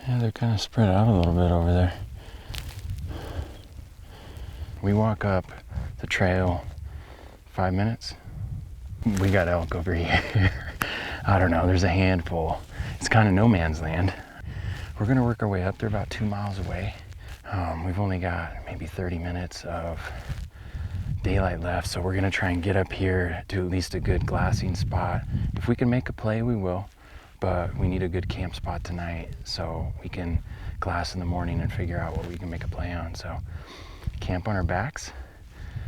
Yeah, they're kind of spread out a little bit over there. We walk up the trail 5 minutes. We got elk over here. I don't know, there's a handful. It's kind of no man's land. We're gonna work our way up. They're about 2 miles away. We've only got maybe 30 minutes of daylight left, so we're gonna try and get up here to at least a good glassing spot. If we can make a play, we will, but we need a good camp spot tonight so we can glass in the morning and figure out what we can make a play on. So camp on our backs.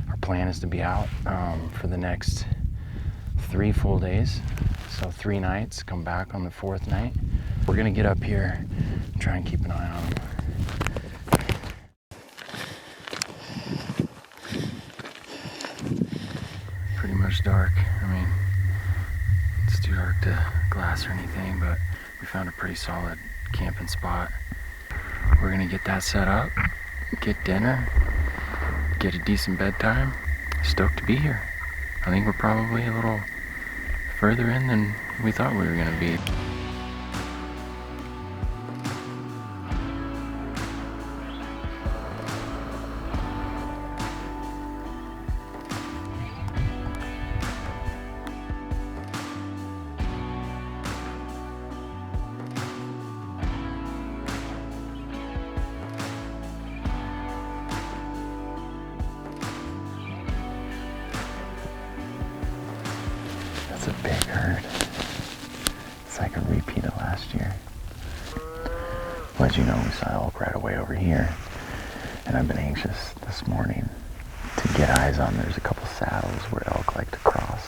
Our plan is to be out for the next 3 full days, so 3 nights, come back on the 4th night. We're gonna get up here and try and keep an eye on them. Pretty much dark. I mean, it's too dark to glass or anything, but we found a pretty solid camping spot. We're gonna get that set up, get dinner, get a decent bedtime. Stoked to be here. I think we're probably a little further in than we thought we were gonna be. That's a big herd. It's like a repeat of last year. Well, as you know, we saw elk right away over here, and I've been anxious this morning to get eyes on. There's a couple saddles where elk like to cross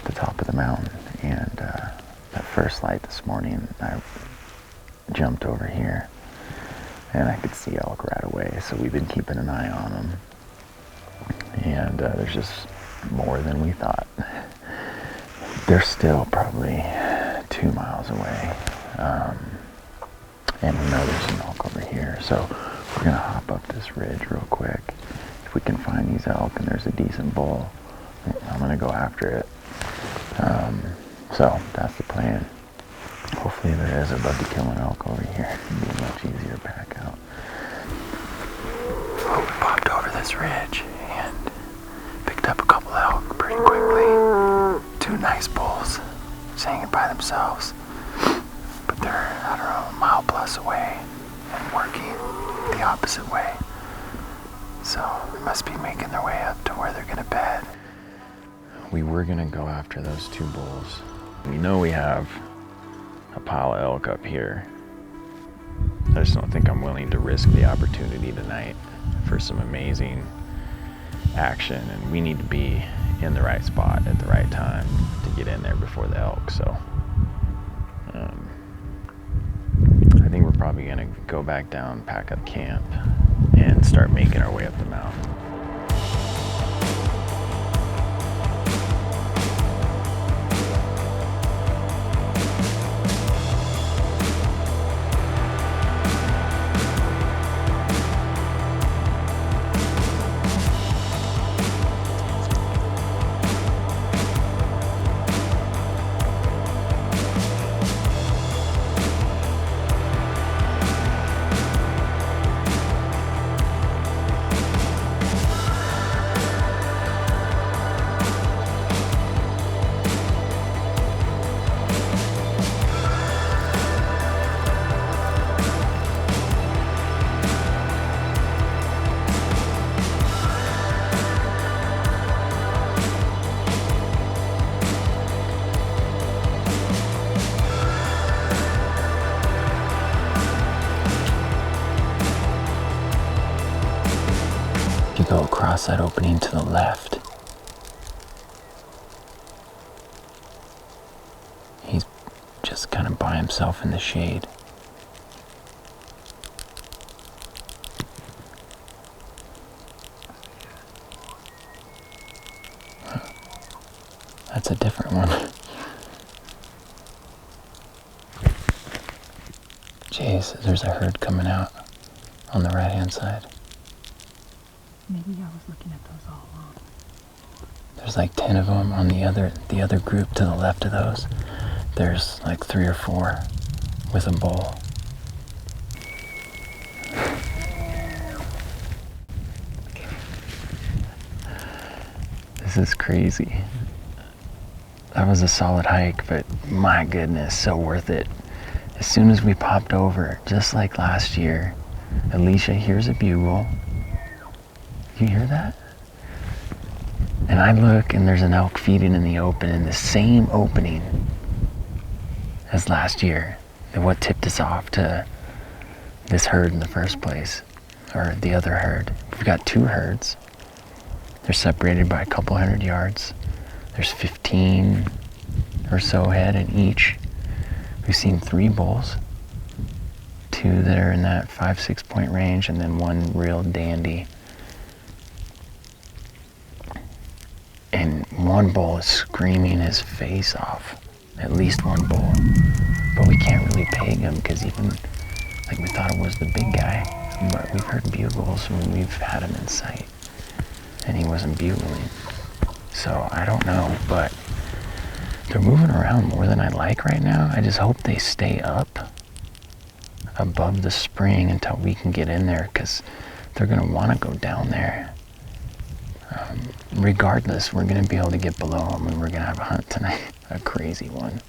the top of the mountain, and that first light this morning, I jumped over here, and I could see elk right away. So we've been keeping an eye on them, and there's just more than we thought. They're still probably 2 miles away, and we know there's some elk over here, so we're gonna hop up this ridge real quick. If we can find these elk and there's a decent bull, I'm gonna go after it. So that's the plan. Hopefully there is. I'd love to kill an elk over here. It'd be much easier to pack out. Oh, we popped over this ridge and picked up a couple elk pretty quickly. 2 nice bulls, just hanging by themselves. But they're, I don't know, a mile plus away and working the opposite way. So they must be making their way up to where they're gonna bed. We were gonna go after those 2 bulls. We know we have a pile of elk up here. I just don't think I'm willing to risk the opportunity tonight for some amazing action, and we need to be in the right spot at the right time to get in there before the elk. So I think we're probably gonna go back down, pack up camp, and start making our way up the mountain. You go across that opening to the left. He's just kind of by himself in the shade. That's a different one. Jeez, there's a herd coming out on the right-hand side. Maybe I was looking at those all along. There's like 10 of them on the other group to the left of those. There's like 3 or 4 with a bull. This is crazy. That was a solid hike, but my goodness, so worth it. As soon as we popped over, just like last year, Alicia hears a bugle. You hear that? And I look and there's an elk feeding in the open, in the same opening as last year. And what tipped us off to this herd in the first place, or the other herd. We've got two herds. They're separated by a couple 100 yards. There's 15 or so head in each. We've seen 3 bulls, 2 that are in that 5-6 point range, and then 1 real dandy. And 1 bull is screaming his face off. At least 1 bull. But we can't really peg him because even, like, we thought it was the big guy. But we've heard bugles when we've had him in sight. And he wasn't bugling. So I don't know, but they're moving around more than I like right now. I just hope they stay up above the spring until we can get in there, because they're going to want to go down there. Regardless, we're going to be able to get below them, and we're going to have a hunt tonight. A crazy one.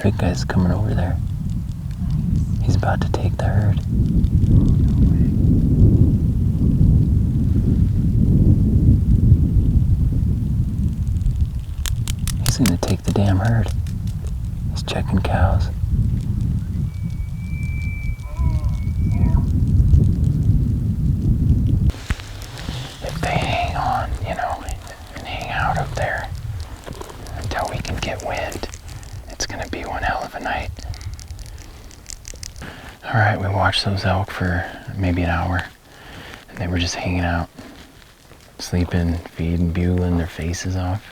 Big guy's coming over there. He's about to take the herd. He's gonna take the damn herd. He's checking cows. If they hang on, you know, and hang out up there until we can get wind, it's gonna be one hell of a night. All right, we watched those elk for maybe an hour, and they were just hanging out, sleeping, feeding, bugling their faces off.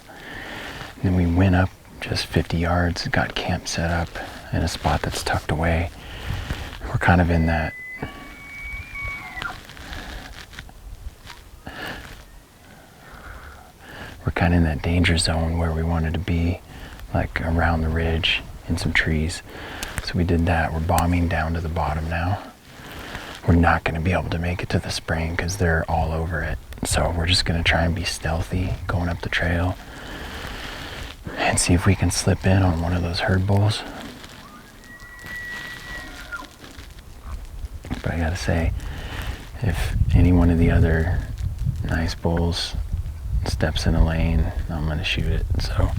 And then we went up just 50 yards, got camp set up in a spot that's tucked away. We're kind of in that danger zone where we wanted to be, like around the ridge in some trees. So we did that. We're bombing down to the bottom now. We're not going to be able to make it to the spring because they're all over it. So we're just going to try and be stealthy going up the trail and see if we can slip in on one of those herd bulls. But I gotta say, if any one of the other nice bulls steps in a lane, I'm gonna shoot it. So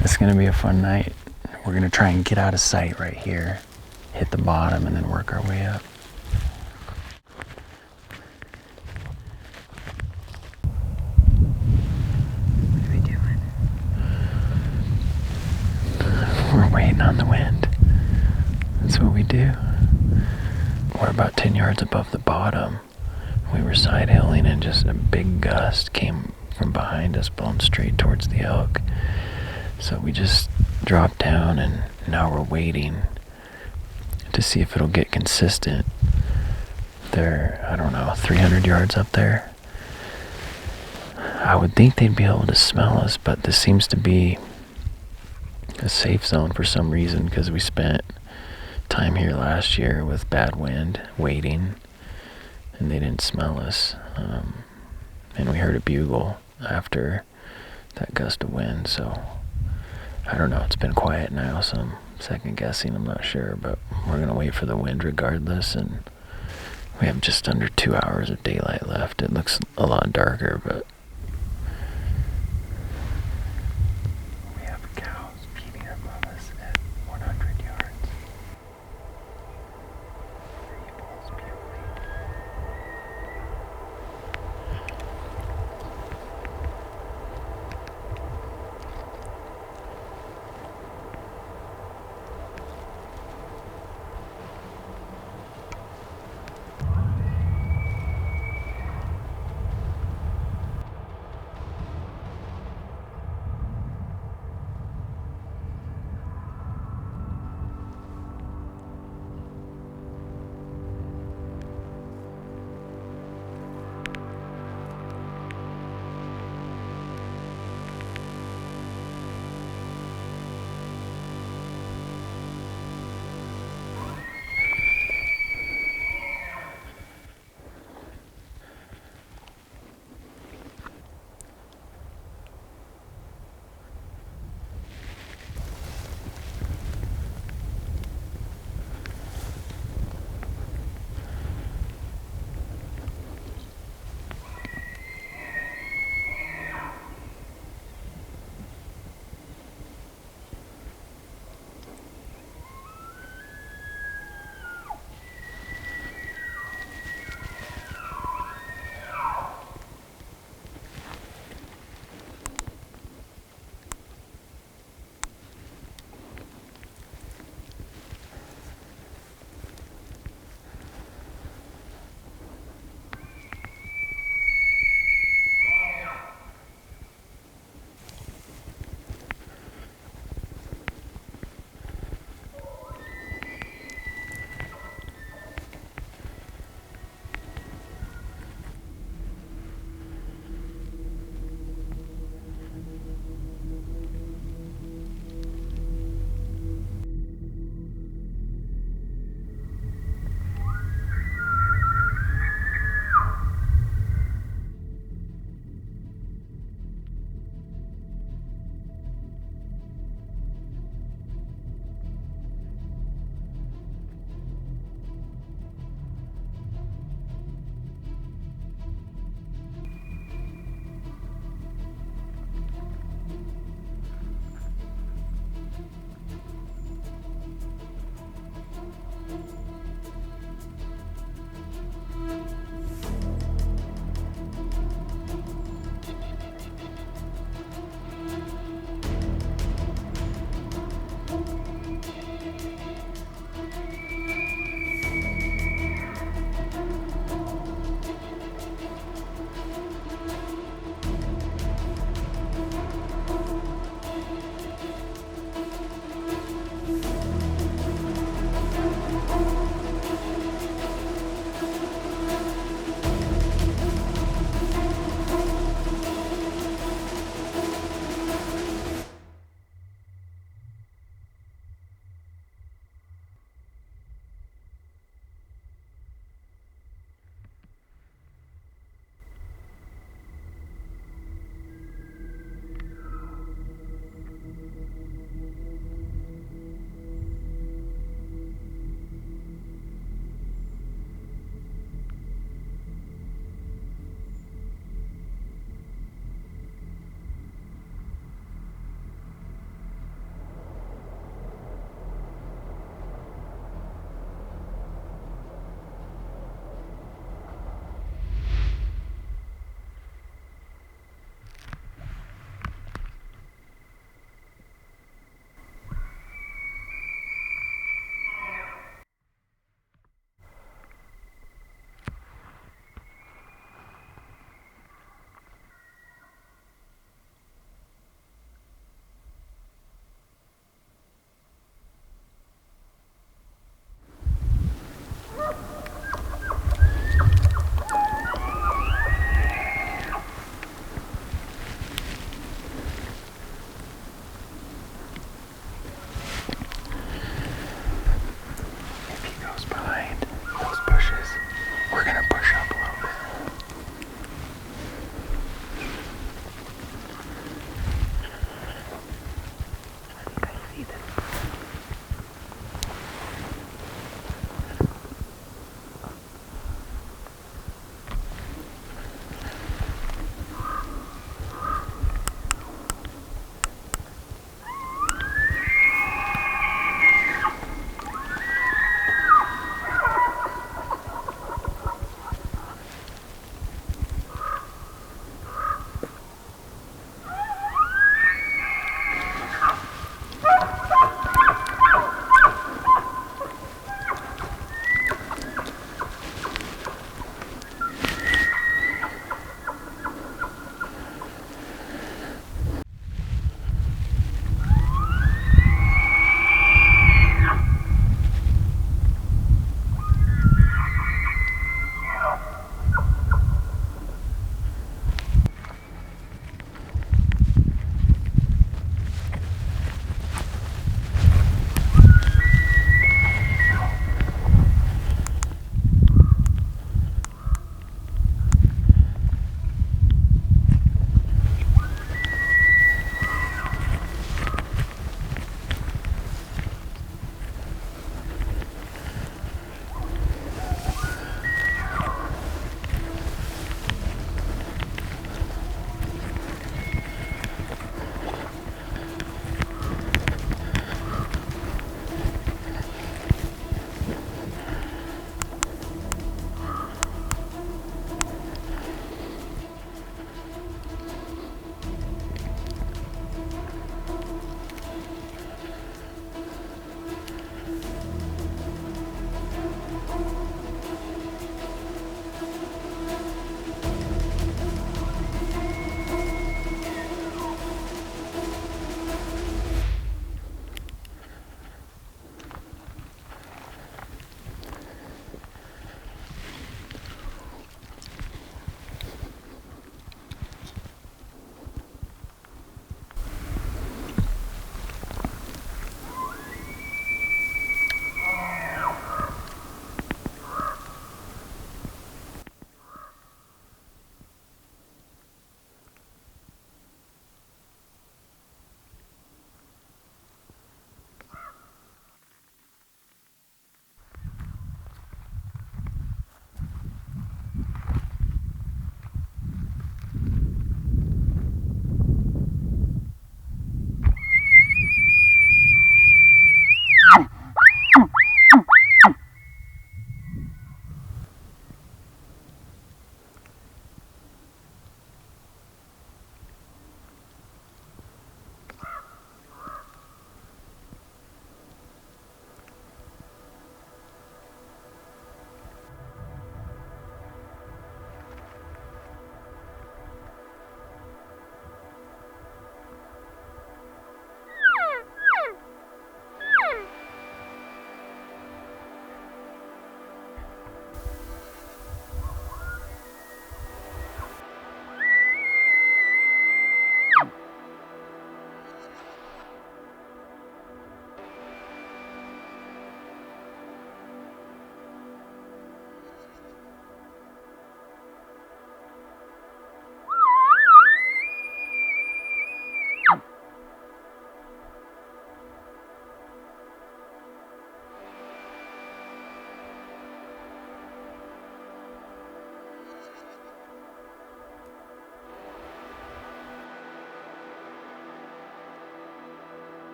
it's gonna be a fun night. We're gonna try and get out of sight right here, hit the bottom, and then work our way up. What are we doing? We're waiting on the wind. That's what we do. We're about 10 yards above the bottom. We were side hilling and just a big gust came from behind us, blowing straight towards the elk. So we just dropped down, and now we're waiting to see if it'll get consistent. They're, I don't know, 300 yards up there. I would think they'd be able to smell us, but this seems to be a safe zone for some reason, because we spent time here last year with bad wind waiting, and they didn't smell us. And we heard a bugle after that gust of wind, so I don't know. It's been quiet now, so I'm second guessing. I'm not sure, but we're gonna wait for the wind regardless. And we have just under 2 hours of daylight left. It looks a lot darker, but we have cows feeding above us at 100 yards. 3 bulls bugling.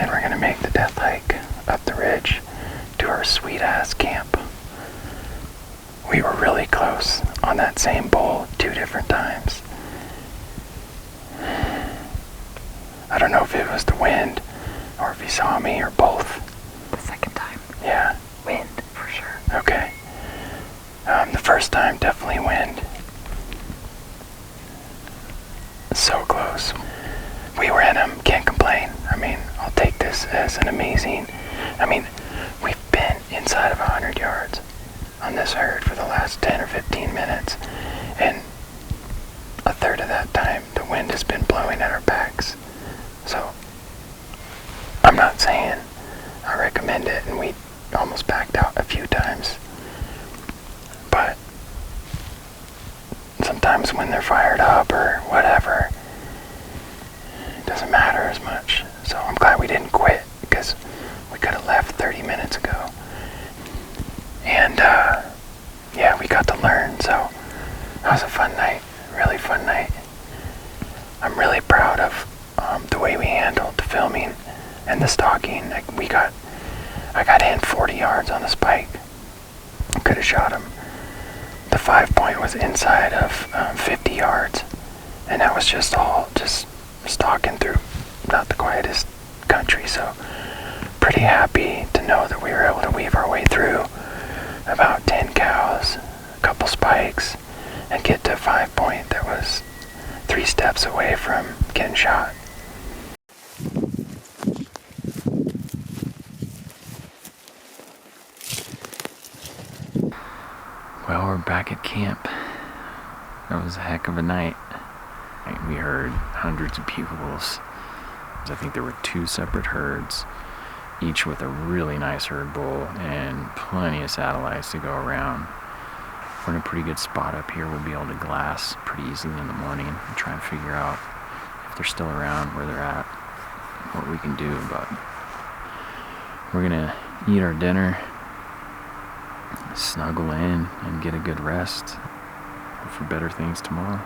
we're gonna make the death hike up the ridge to our sweet ass camp. We were really close on that same bull 2 different times. I don't know if it was the wind or if he saw me or both. The second time. Yeah. Wind, for sure. Okay. The first time, definitely wind. So close. We were in him, can't complain. I mean, I'll take this as an amazing... we've been inside of 100 yards on this herd for the last 10 or 15 minutes, and a third of that time the wind has been blowing at our backs. So I'm not saying I recommend it, and we almost backed out a few times, but sometimes when they're fired up or whatever, it doesn't matter as much. So I'm glad we didn't quit, because we could have left 30 minutes ago. And yeah, we got to learn, so that was a fun night, really fun night. I'm really proud of the way we handled the filming and the stalking. I got in 40 yards on the spike. Could have shot him. The 5-point was inside of 50 yards, and that was just stalking through not the quietest country. So pretty happy to know that we were able to weave our way through about 10 cows, a couple spikes, and get to a 5-point that was 3 steps away from getting shot. Well, we're back at camp. That was a heck of a night. We heard hundreds of bugles. I think there were 2 separate herds, each with a really nice herd bull and plenty of satellites to go around. We're in a pretty good spot up here. We'll be able to glass pretty easily in the morning and try and figure out if they're still around, where they're at, what we can do. But we're gonna eat our dinner, snuggle in, and get a good rest. Hope for better things tomorrow.